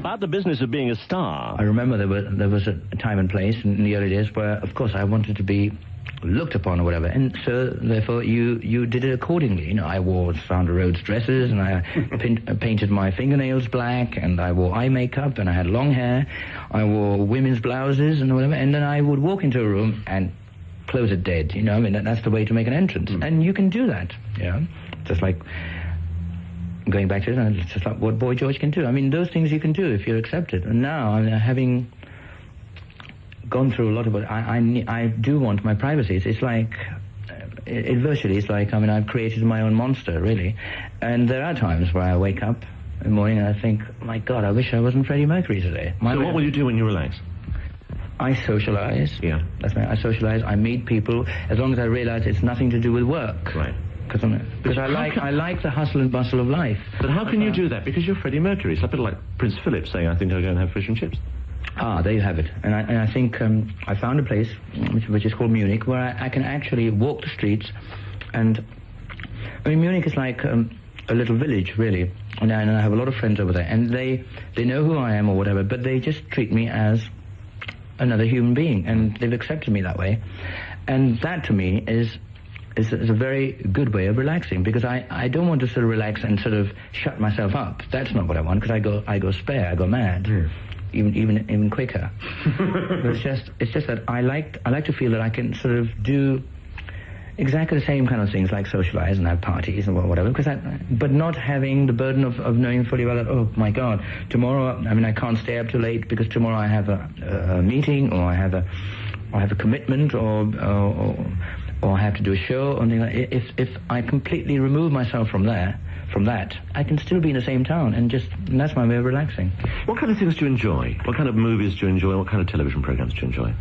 about the business of being a star. I remember there was a time and place in the early days where, of course, I wanted to be looked upon or whatever, and so therefore you did it accordingly. You know, I wore Sandra Rhodes dresses, and I painted my fingernails black, and I wore eye makeup, and I had long hair. I wore women's blouses and whatever, and then I would walk into a room and close it dead. You know, I mean that's the way to make an entrance, and you can do that. You know, just like going back to it, it's just like what Boy George can do. I mean, those things you can do if you're accepted. And now, having gone through a lot of it, I do want my privacy. It's like, virtually, it's like, I mean, I've created my own monster, really. And there are times where I wake up in the morning and I think, my God, I wish I wasn't Freddie Mercury today. So what will you do when you relax? I socialize. Yeah. I socialize, I meet people, as long as I realize it's nothing to do with work. Right. Because I like the hustle and bustle of life. But how can you do that? Because you're Freddie Mercury. It's a bit like Prince Philip saying, I think I'll go and have fish and chips. Ah, there you have it. And I think I found a place, which is called Munich, where I can actually walk the streets. And, I mean, Munich is like a little village, really. And I have a lot of friends over there. And they know who I am or whatever, but they just treat me as another human being. And they've accepted me that way. And that, to me, is a very good way of relaxing, because I don't want to sort of relax and sort of shut myself up. That's not what I want, because I go spare, I go mad. Yeah. Even quicker. it's just that I like to feel that I can sort of do exactly the same kind of things, like socialize and have parties and whatever, but not having the burden of knowing fully well that, oh my God, tomorrow, I mean, I can't stay up too late because tomorrow I have a meeting, or I have a commitment, or I have to do a show, or something like that. If I completely remove myself from that, I can still be in the same town, and that's my way of relaxing. What kind of things do you enjoy? What kind of movies do you enjoy? What kind of television programs do you enjoy?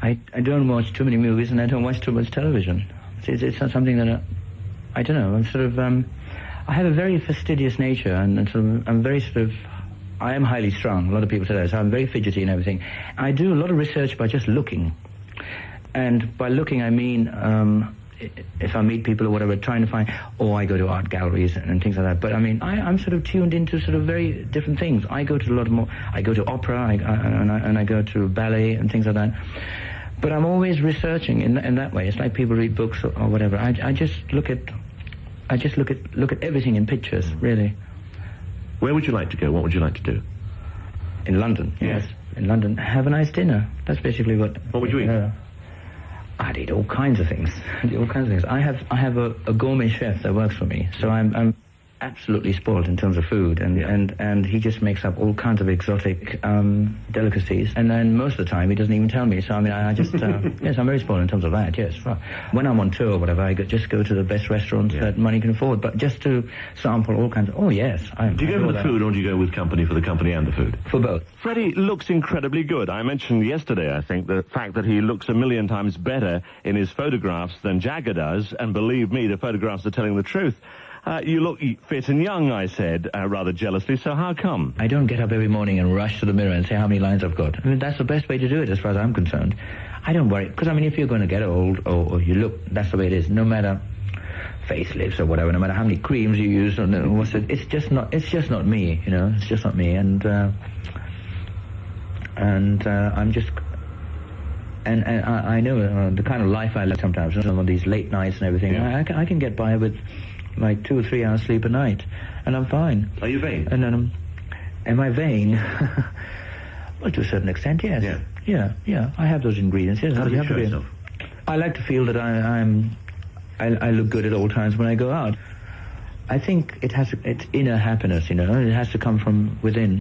I don't watch too many movies, and I don't watch too much television. It's not something that I don't know. I'm sort of I have a very fastidious nature, and sort of, I'm very sort of. I am highly strung. A lot of people say that, so I'm very fidgety and everything. I do a lot of research by just looking, and by looking I mean. If I meet people or whatever, trying to find, or I go to art galleries and things like that. But I mean, I'm sort of tuned into sort of very different things. I go to a lot more. I go to opera, and I go to ballet and things like that. But I'm always researching in that way. It's like people read books or whatever. I just look at everything in pictures, really. Where would you like to go? What would you like to do? In London, yes. In London, have a nice dinner. That's basically what. What would you eat? I'd eat all kinds of things. I have a gourmet chef that works for me, so I'm absolutely spoiled in terms of food, and he just makes up all kinds of exotic delicacies, and then most of the time he doesn't even tell me. So I mean, I just yes, I'm very spoiled in terms of that. Yes, when I'm on tour or whatever, I just go to the best restaurants that money can afford, but just to sample all kinds of. Oh yes, do you go with the food, or do you go with company for the company and the food? For both. Freddie looks incredibly good. I mentioned yesterday, I think, the fact that he looks 1,000,000 times better in his photographs than Jagger does, and believe me, the photographs are telling the truth. You look fit and young, I said, rather jealously, so how come? I don't get up every morning and rush to the mirror and say how many lines I've got. I mean, that's the best way to do it as far as I'm concerned. I don't worry, because I mean, if you're going to get old, or you look, that's the way it is, no matter facelifts or whatever, no matter how many creams you use, or it's just not me, you know, it's just not me, and I'm just... And I know the kind of life I live sometimes, some of these late nights and everything, I can get by with like 2 or 3 hours sleep a night, and I'm fine. Are you vain? And then am I vain? Well, to a certain extent, yes. Yeah. I have those ingredients. Yes. How do you show yourself? I like to feel that I look good at all times when I go out. I think it's inner happiness, you know. It has to come from within.